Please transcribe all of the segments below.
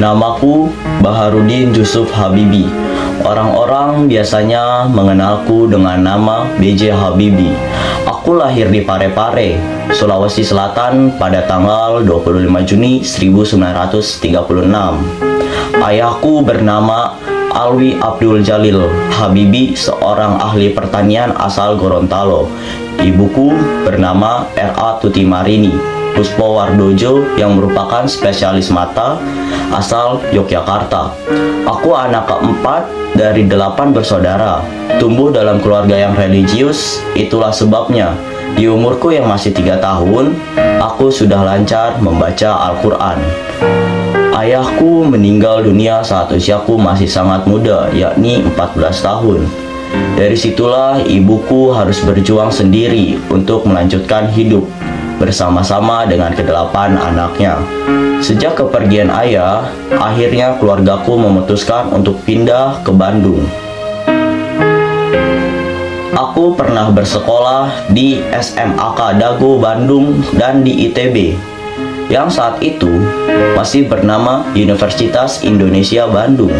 Namaku Baharudin Yusuf Habibi. Orang-orang biasanya mengenalku dengan nama B.J. Habibie. Aku lahir di Parepare, Sulawesi Selatan pada tanggal 25 Juni 1936. Ayahku bernama Alwi Abdul Jalil Habibie, seorang ahli pertanian asal Gorontalo. Ibuku bernama R.A. Tutimarini Puspowardojo yang merupakan spesialis mata asal Yogyakarta. Aku anak keempat dari 8 bersaudara, tumbuh dalam keluarga yang religius. Itulah sebabnya di umurku yang masih 3 tahun, aku sudah lancar membaca Al-Quran. Ayahku meninggal dunia saat usiaku masih sangat muda, yakni 14 tahun. Dari situlah ibuku harus berjuang sendiri untuk melanjutkan hidup bersama-sama dengan ke-8 anaknya. Sejak kepergian ayah, akhirnya keluargaku memutuskan untuk pindah ke Bandung. Aku pernah bersekolah di SMAK Dago Bandung dan di ITB, yang saat itu masih bernama Universitas Indonesia Bandung.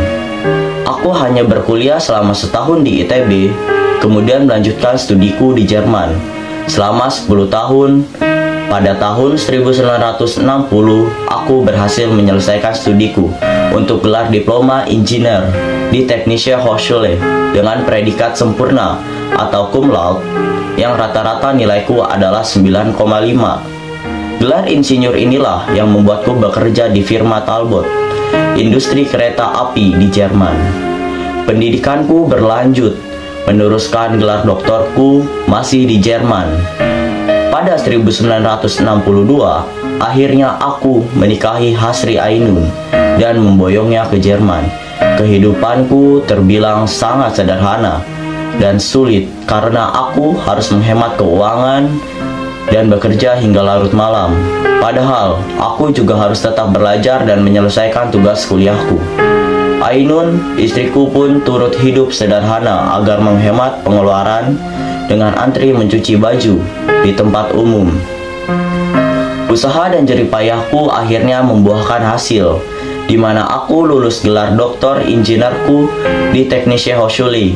Aku hanya berkuliah selama setahun di ITB, kemudian melanjutkan studiku di Jerman selama 10 tahun. Pada tahun 1960, aku berhasil menyelesaikan studiku untuk gelar diploma engineer di Technische Hochschule dengan predikat sempurna atau cum laude, yang rata-rata nilaiku adalah 9,5. Gelar insinyur inilah yang membuatku bekerja di firma Talbot, industri kereta api di Jerman. Pendidikanku berlanjut, meneruskan gelar doktorku masih di Jerman. Pada 1962, akhirnya aku menikahi Hasri Ainun dan memboyongnya ke Jerman. Kehidupanku terbilang sangat sederhana dan sulit karena aku harus menghemat keuangan dan bekerja hingga larut malam. Padahal aku juga harus tetap belajar dan menyelesaikan tugas kuliahku. Ainun, istriku pun turut hidup sederhana agar menghemat pengeluaran dengan antri mencuci baju di tempat umum. Usaha dan jerih payahku akhirnya membuahkan hasil, di mana aku lulus gelar doktor insinyurku di Technische Hochschule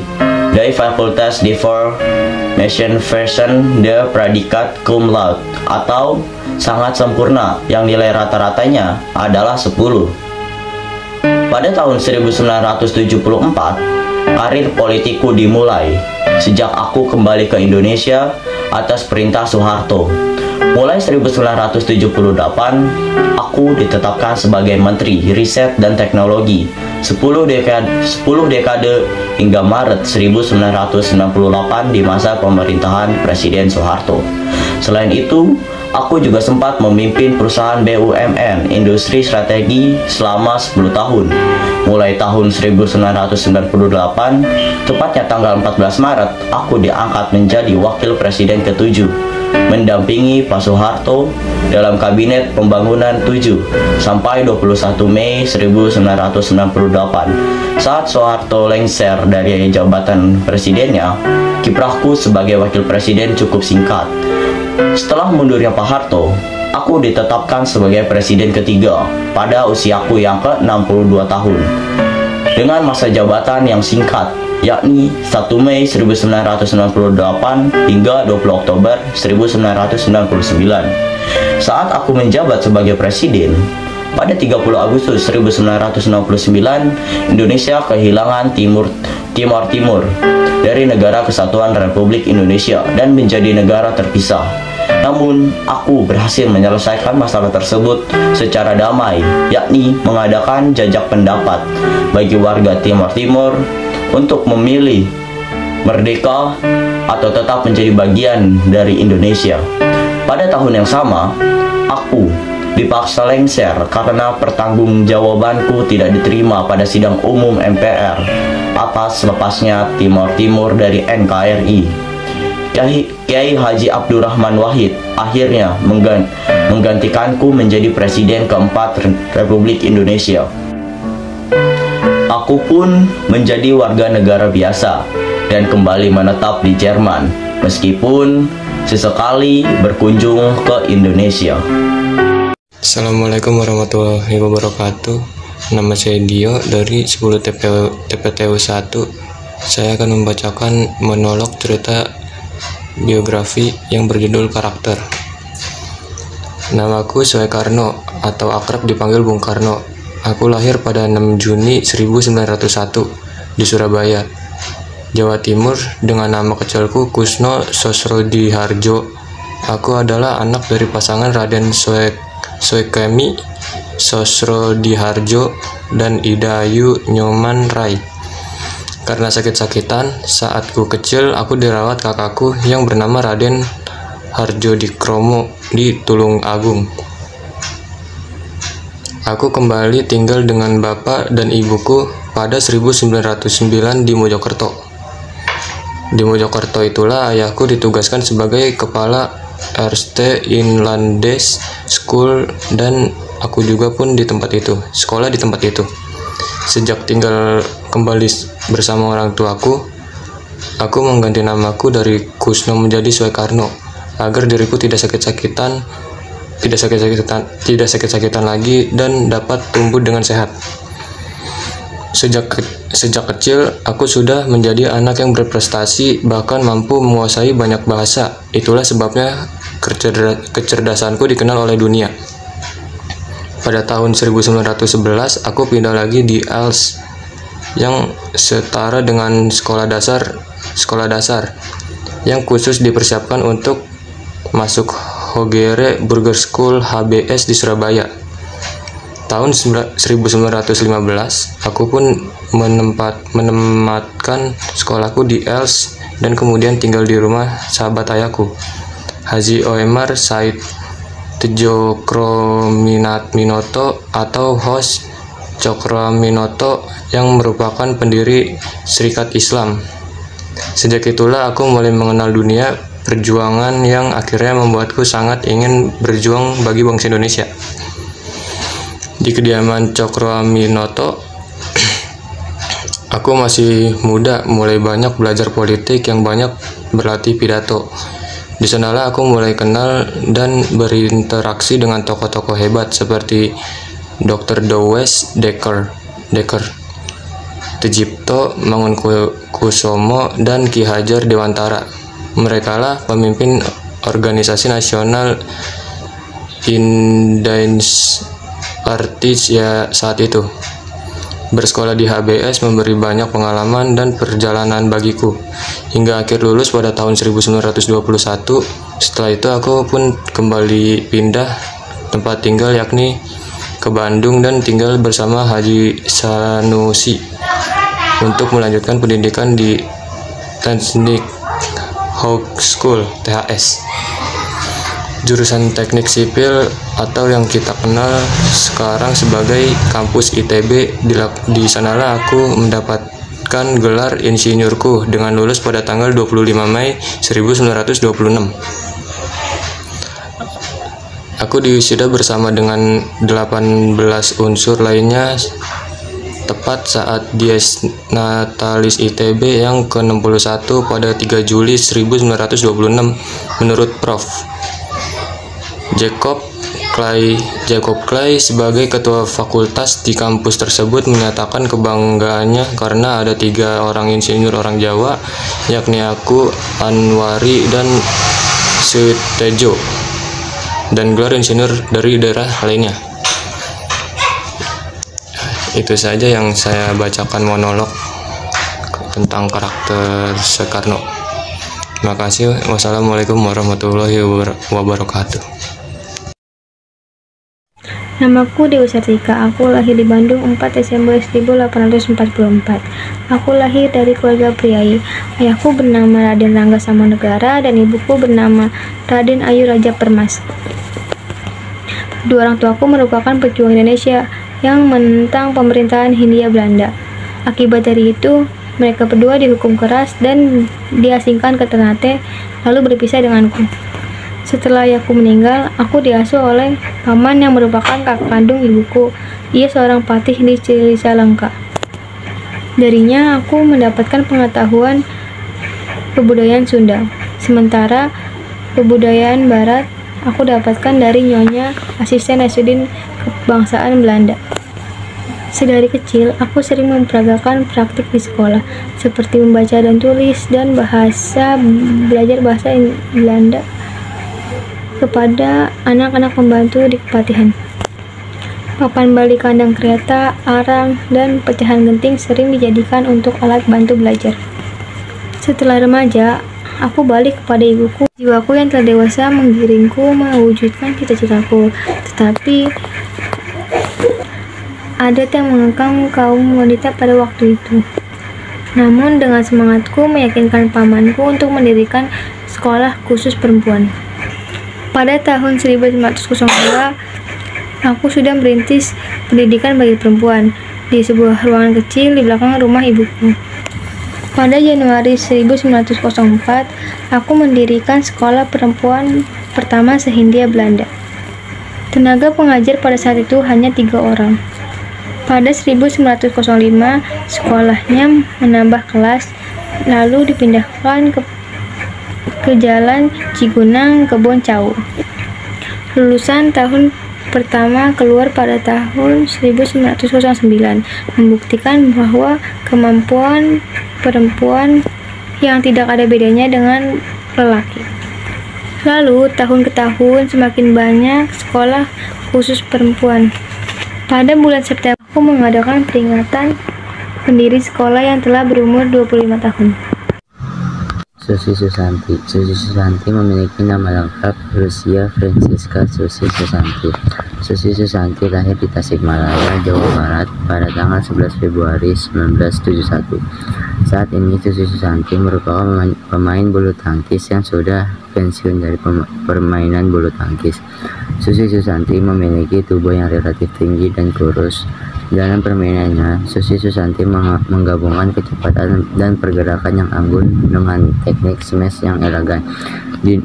dari Fakultas de Version de predikat cum laude atau sangat sempurna, yang nilai rata-ratanya adalah 10. Pada tahun 1974, karir politikku dimulai sejak aku kembali ke Indonesia atas perintah Soeharto. Mulai 1978, aku ditetapkan sebagai Menteri Riset dan Teknologi 10 dekade hingga Maret 1998 di masa pemerintahan Presiden Soeharto. Selain itu, aku juga sempat memimpin perusahaan BUMN Industri Strategi selama 10 tahun. Mulai tahun 1998, tepatnya tanggal 14 Maret, aku diangkat menjadi Wakil Presiden ke-7, mendampingi Pak Soeharto dalam Kabinet Pembangunan 7 sampai 21 Mei 1998. Saat Soeharto lengser dari jabatan presidennya, kiprahku sebagai Wakil Presiden cukup singkat. Setelah mundurnya Pak Harto, aku ditetapkan sebagai presiden ketiga pada usiaku yang ke-62 tahun. Dengan masa jabatan yang singkat, yakni 1 Mei 1998 hingga 20 Oktober 1999. Saat aku menjabat sebagai presiden, pada 30 Agustus 1969, Indonesia kehilangan Timur dari Negara Kesatuan Republik Indonesia dan menjadi negara terpisah. Namun, aku berhasil menyelesaikan masalah tersebut secara damai, yakni mengadakan jajak pendapat bagi warga Timor Timur untuk memilih merdeka atau tetap menjadi bagian dari Indonesia. Pada tahun yang sama, aku dipaksa lengser karena pertanggungjawabanku tidak diterima pada sidang umum MPR atas lepasnya Timor Timur dari NKRI. Kiai Haji Abdurrahman Wahid akhirnya menggantikanku menjadi presiden keempat Republik Indonesia. Aku pun menjadi warga negara biasa dan kembali menetap di Jerman, meskipun sesekali berkunjung ke Indonesia. Assalamualaikum warahmatullahi wabarakatuh. nama saya Dio dari 10 TPTU 1. Saya akan membacakan monolog cerita biografi yang berjudul Karakter. Namaku Soekarno atau akrab dipanggil Bung Karno. Aku lahir pada 6 Juni 1901 di Surabaya, Jawa Timur dengan nama kecilku Kusno Sosrodiharjo. Aku adalah anak dari pasangan Raden Soekemi Sosrodiharjo dan Idayu Nyoman Rai. Karena sakit-sakitan, saat ku kecil aku dirawat kakakku yang bernama Raden Harjodikromo di Tulung Agung. Aku kembali tinggal dengan bapak dan ibuku pada 1909 di Mojokerto. Di Mojokerto itulah ayahku ditugaskan sebagai kepala Erste Inlandes School dan aku juga pun di tempat itu, sekolah di tempat itu. Sejak tinggal kembali bersama orang tuaku, aku mengganti namaku dari Kusno menjadi Soekarno agar diriku tidak sakit-sakitan lagi dan dapat tumbuh dengan sehat. Sejak kecil, aku sudah menjadi anak yang berprestasi, bahkan mampu menguasai banyak bahasa. Itulah sebabnya kecerdasanku dikenal oleh dunia. Pada tahun 1911, aku pindah lagi di Els, yang setara dengan sekolah dasar, yang khusus dipersiapkan untuk masuk Hogere Burger School HBS di Surabaya. Tahun 1915, aku pun menempatkan sekolahku di Els dan kemudian tinggal di rumah sahabat ayahku, Haji Oemar Said Tjokroaminoto atau Hos Cokroaminoto yang merupakan pendiri Serikat Islam. Sejak itulah aku mulai mengenal dunia perjuangan yang akhirnya membuatku sangat ingin berjuang bagi bangsa Indonesia. Di kediaman Cokroaminoto, aku masih muda, mulai banyak belajar politik yang banyak berlatih pidato. Di sanalah aku mulai kenal dan berinteraksi dengan tokoh-tokoh hebat seperti Dr. Dowes Dekker, Tejipto Mangunkusumo, dan Ki Hajar Dewantara. Merekalah pemimpin organisasi nasional Independence Party ya saat itu. Bersekolah di HBS memberi banyak pengalaman dan perjalanan bagiku hingga akhir lulus pada tahun 1921. Setelah itu aku pun kembali pindah tempat tinggal, yakni ke Bandung, dan tinggal bersama Haji Sanusi untuk melanjutkan pendidikan di Technic Hogeschool THS, jurusan teknik sipil atau yang kita kenal sekarang sebagai kampus ITB. Di sanalah aku mendapatkan gelar insinyurku dengan lulus pada tanggal 25 Mei 1926. Aku diwisuda bersama dengan 18 unsur lainnya tepat saat Dies Natalis ITB yang ke-61 pada 3 Juli 1926 menurut Prof. Jacob Clay sebagai ketua fakultas di kampus tersebut menyatakan kebanggaannya karena ada 3 orang insinyur orang Jawa, yakni aku, Anwari, dan Sutejo, dan gelar insinyur dari daerah lainnya. Itu saja yang saya bacakan monolog tentang karakter Soekarno. Terima kasih. Wassalamualaikum warahmatullahi wabarakatuh. Namaku Dewi Sartika. Aku lahir di Bandung 4 Desember 1844. Aku lahir dari keluarga priai. Ayahku bernama Raden Rangga Samanegara dan ibuku bernama Raden Ayu Raja Permas. Kedua orang tuaku merupakan pejuang Indonesia yang menentang pemerintahan Hindia Belanda. Akibat dari itu, mereka berdua dihukum keras dan diasingkan ke Ternate, lalu berpisah denganku. Setelah ayahku meninggal, aku diasuh oleh paman yang merupakan kakak kandung ibuku. Ia seorang patih di Cicalengka. Darinya aku mendapatkan pengetahuan kebudayaan Sunda, sementara kebudayaan Barat aku dapatkan dari Nyonya Asisten Nasruddin kebangsaan Belanda. Sedari kecil, aku sering memperagakan praktik di sekolah, seperti membaca dan tulis dan belajar bahasa Belanda kepada anak-anak pembantu di kepatihan. Papan balik kandang kereta, arang, dan pecahan genting sering dijadikan untuk alat bantu belajar. Setelah remaja, aku balik kepada ibuku. Jiwaku yang telah dewasa menggiringku mewujudkan cita-citaku, tetapi adat yang mengekang kaum wanita pada waktu itu. Namun dengan semangatku meyakinkan pamanku untuk mendirikan sekolah khusus perempuan. Pada tahun 1902, aku sudah merintis pendidikan bagi perempuan di sebuah ruangan kecil di belakang rumah ibuku. Pada Januari 1904, aku mendirikan sekolah perempuan pertama se-Hindia Belanda. Tenaga pengajar pada saat itu hanya 3 orang. Pada 1905, sekolahnya menambah kelas, lalu dipindahkan ke Jalan Cigunang, Kebon Cau. Lulusan tahun pertama keluar pada tahun 1909, membuktikan bahwa kemampuan perempuan yang tidak ada bedanya dengan lelaki. Lalu, tahun ke tahun semakin banyak sekolah khusus perempuan. Pada bulan September, aku mengadakan peringatan pendiri sekolah yang telah berumur 25 tahun. Susi Susanti. Susi Susanti memiliki nama lengkap Lucia Francisca Susi Susanti. Susi Susanti lahir di Tasikmalaya, Jawa Barat pada tanggal 11 Februari 1971. Saat ini Susi Susanti merupakan pemain bulu tangkis yang sudah pensiun dari permainan bulu tangkis. Susi Susanti memiliki tubuh yang relatif tinggi dan kurus. Dalam permainannya, Susi Susanti menggabungkan kecepatan dan pergerakan yang anggun dengan teknik smash yang elegan,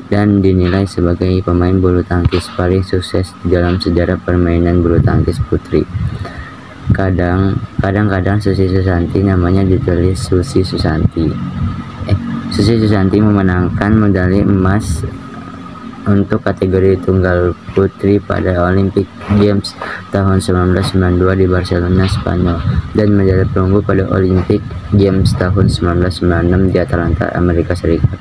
dan dinilai sebagai pemain bulu tangkis paling sukses dalam sejarah permainan bulu tangkis putri. Kadang-kadang Susi Susanti namanya ditulis Susi Susanti. Susi Susanti memenangkan medali emas untuk kategori tunggal putri pada Olympic Games tahun 1992 di Barcelona, Spanyol, dan medali perunggu pada Olympic Games tahun 1996 di Atlanta, Amerika Serikat.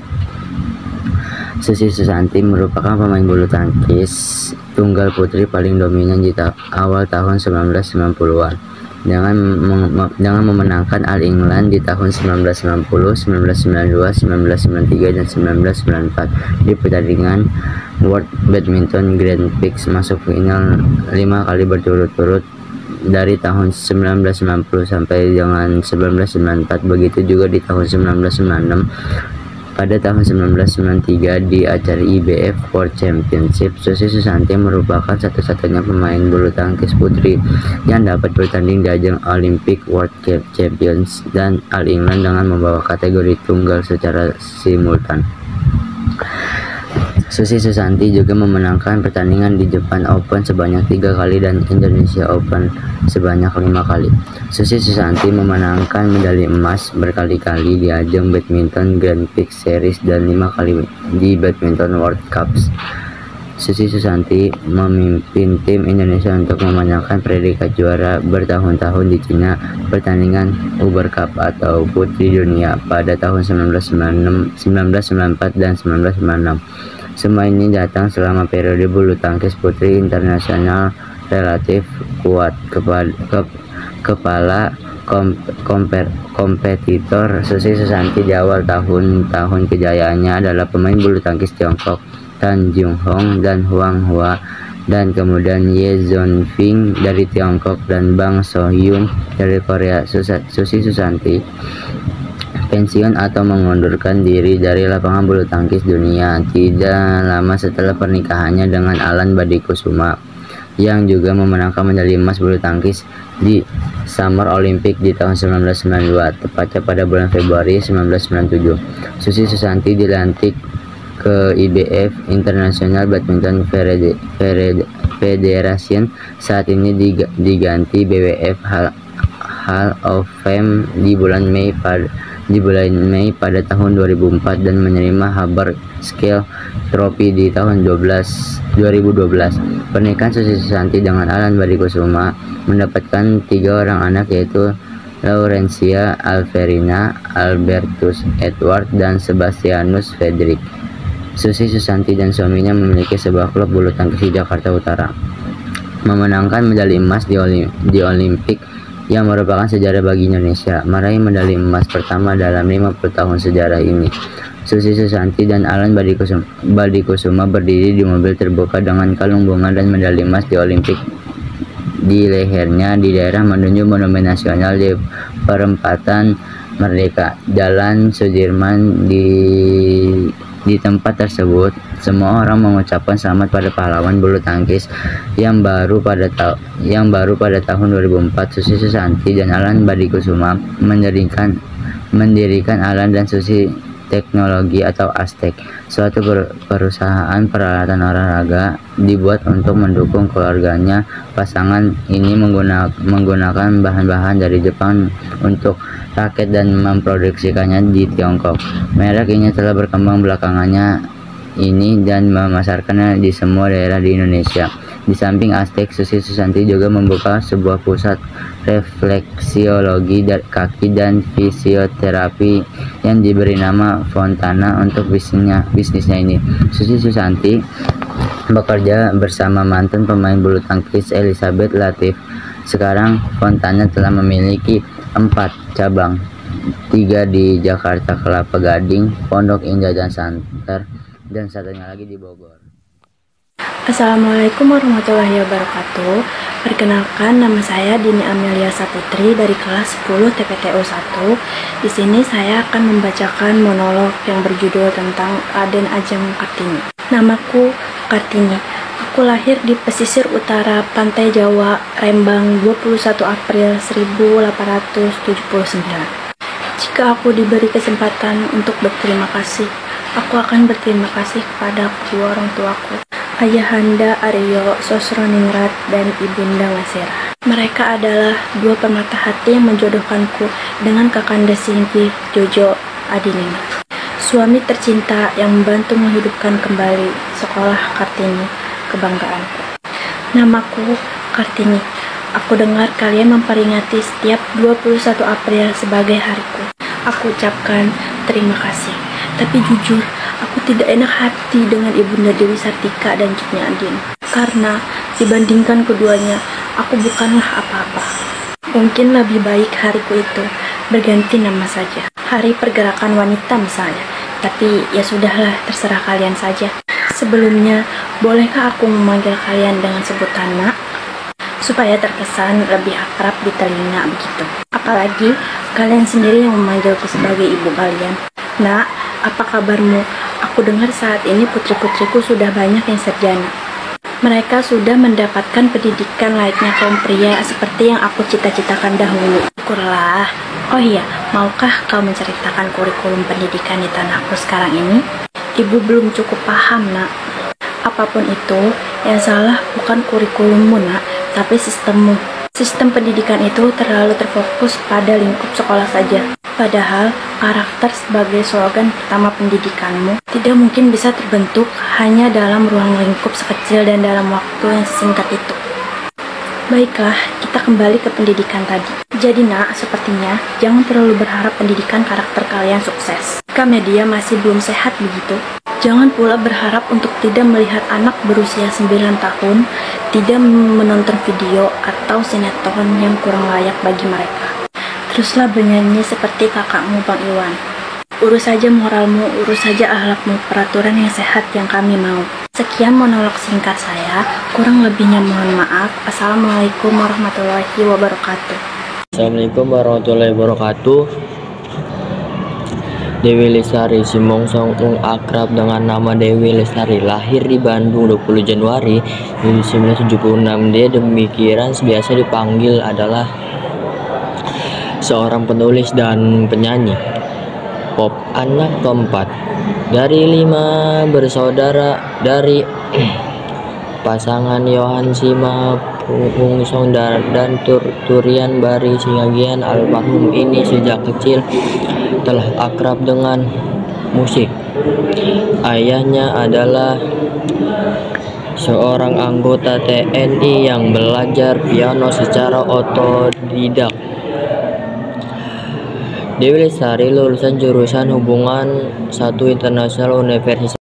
Susi Susanti merupakan pemain bulu tangkis tunggal putri paling dominan di awal tahun 1990-an. Dengan memenangkan All England di tahun 1990, 1992, 1993, dan 1994 di pertandingan World Badminton Grand Prix, masuk final 5 kali berturut-turut dari tahun 1990 sampai dengan 1994. Begitu juga di tahun 1996. Pada tahun 1993 di acara IBF World Championship, Susi Susanti merupakan satu-satunya pemain bulu tangkis putri yang dapat bertanding di ajang Olympic World Champions dan All England dengan membawa kategori tunggal secara simultan. Susi Susanti juga memenangkan pertandingan di Japan Open sebanyak 3 kali dan Indonesia Open sebanyak 5 kali. Susi Susanti memenangkan medali emas berkali-kali di ajang Badminton Grand Prix Series dan 5 kali di Badminton World Cups. Susi Susanti memimpin tim Indonesia untuk memenangkan predikat juara bertahun-tahun di Cina, pertandingan Uber Cup atau Putri Dunia pada tahun 1994 dan 1996. Semua ini datang selama periode bulu tangkis putri internasional relatif kuat. Kepala kompetitor Susi Susanti di awal tahun kejayaannya adalah pemain bulu tangkis Tiongkok Tan Jung Hong dan Huang Hua, dan kemudian Ye Zhonfing dari Tiongkok dan Bang So-hyun dari Korea. Susi Susanti pensiun atau mengundurkan diri dari lapangan bulu tangkis dunia tidak lama setelah pernikahannya dengan Alan Badikusuma, yang juga memenangkan medali emas bulu tangkis di Summer Olympic di tahun 1992, tepatnya pada bulan Februari 1997. Susi Susanti dilantik ke IBF International Badminton Federation, saat ini diganti BWF Hall of Fame di bulan Mei di bulan Mei pada tahun 2004 dan menerima Haber Scale Trophy di tahun 2012. Pernikahan Susi Susanti dengan Alan Badikusuma mendapatkan 3 orang anak, yaitu Laurencia Alverina, Albertus Edward, dan Sebastianus Frederick. Susi Susanti dan suaminya memiliki sebuah klub bulu tangkis di Jakarta Utara, memenangkan medali emas di Olimpik yang merupakan sejarah bagi Indonesia, meraih medali emas pertama dalam 50 tahun sejarah ini. Susi Susanti dan Alan Badikusuma berdiri di mobil terbuka dengan kalung bunga dan medali emas di Olimpik di lehernya di daerah menuju Monumen Nasional di perempatan Merdeka, Jalan Sudirman. Di tempat tersebut, semua orang mengucapkan selamat pada pahlawan bulu tangkis yang baru pada tahun 2004. Susi Susanti dan Alan Badikusuma mendirikan Alan dan Susi Teknologi atau Aztek, suatu perusahaan peralatan olahraga dibuat untuk mendukung keluarganya. Pasangan ini menggunakan bahan-bahan dari Jepang untuk raket dan memproduksikannya di Tiongkok. Merek ini telah berkembang belakangannya ini dan memasarkannya di semua daerah di Indonesia. Di samping Aztek, Susi Susanti juga membuka sebuah pusat refleksiologi kaki dan fisioterapi yang diberi nama Fontana untuk bisnisnya ini. Susi Susanti bekerja bersama mantan pemain bulu tangkis Elizabeth Latif. Sekarang Fontana telah memiliki 4 cabang, 3 di Jakarta, Kelapa Gading, Pondok Indah dan Santer, dan satunya lagi di Bogor. Assalamualaikum warahmatullahi wabarakatuh. Perkenalkan, nama saya Dini Amelia Saputri dari kelas 10 TPTU 1. Di sini saya akan membacakan monolog yang berjudul tentang Raden Ajeng Kartini. Namaku Kartini. Aku lahir di pesisir utara pantai Jawa, Rembang, 21 April 1879. Jika aku diberi kesempatan untuk berterima kasih, aku akan berterima kasih kepada kedua orang tuaku, Ayahanda Aryo Sosroningrat dan Ibunda Ngasira. Mereka adalah dua permata hati yang menjodohkanku dengan Kakanda Singgi Jojo Adiningrat, suami tercinta yang membantu menghidupkan kembali sekolah Kartini, kebanggaanku. Namaku Kartini. Aku dengar kalian memperingati setiap 21 April sebagai hariku. Aku ucapkan terima kasih. Tapi jujur, aku tidak enak hati dengan Ibunda Dewi Sartika dan Cutnya Adin. Karena dibandingkan keduanya, aku bukanlah apa-apa. Mungkin lebih baik hariku itu berganti nama saja. Hari Pergerakan Wanita misalnya. Tapi ya sudahlah, terserah kalian saja. Sebelumnya, bolehkah aku memanggil kalian dengan sebutan Nak? Supaya terkesan lebih akrab di telinga begitu. Apalagi kalian sendiri yang memanggilku sebagai ibu kalian. Nak, apa kabarmu? Aku dengar saat ini putri-putriku sudah banyak yang sarjana. Mereka sudah mendapatkan pendidikan layaknya kaum pria seperti yang aku cita-citakan dahulu. Syukurlah. Oh iya, maukah kau menceritakan kurikulum pendidikan di tanahku sekarang ini? Ibu belum cukup paham, Nak. Apapun itu, yang salah bukan kurikulummu, Nak, tapi sistemmu. Sistem pendidikan itu terlalu terfokus pada lingkup sekolah saja. Padahal, karakter sebagai slogan pertama pendidikanmu tidak mungkin bisa terbentuk hanya dalam ruang lingkup sekecil dan dalam waktu yang sesingkat itu. Baiklah, kita kembali ke pendidikan tadi. Jadi Nak, sepertinya jangan terlalu berharap pendidikan karakter kalian sukses. Jika media masih belum sehat begitu, jangan pula berharap untuk tidak melihat anak berusia 9 tahun tidak menonton video atau sinetron yang kurang layak bagi mereka. Teruslah bernyanyi seperti kakakmu Bang Iwan. Urus saja moralmu, urus saja akhlakmu, peraturan yang sehat yang kami mau. Sekian monolog singkat saya, kurang lebihnya mohon maaf. Assalamualaikum warahmatullahi wabarakatuh. Assalamualaikum warahmatullahi wabarakatuh. Dewi Lestari Simongsong akrab dengan nama Dewi Lestari, lahir di Bandung 20 Januari 1976. Dia demikian biasa dipanggil adalah seorang penulis dan penyanyi pop, anak keempat dari 5 bersaudara dari pasangan Yohan Sima Pungsong dan Turian Bari Singagian. Almarhum ini sejak kecil telah akrab dengan musik. Ayahnya adalah seorang anggota TNI yang belajar piano secara otodidak. Dewi Lestari lulusan jurusan Hubungan 1 Internasional Universitas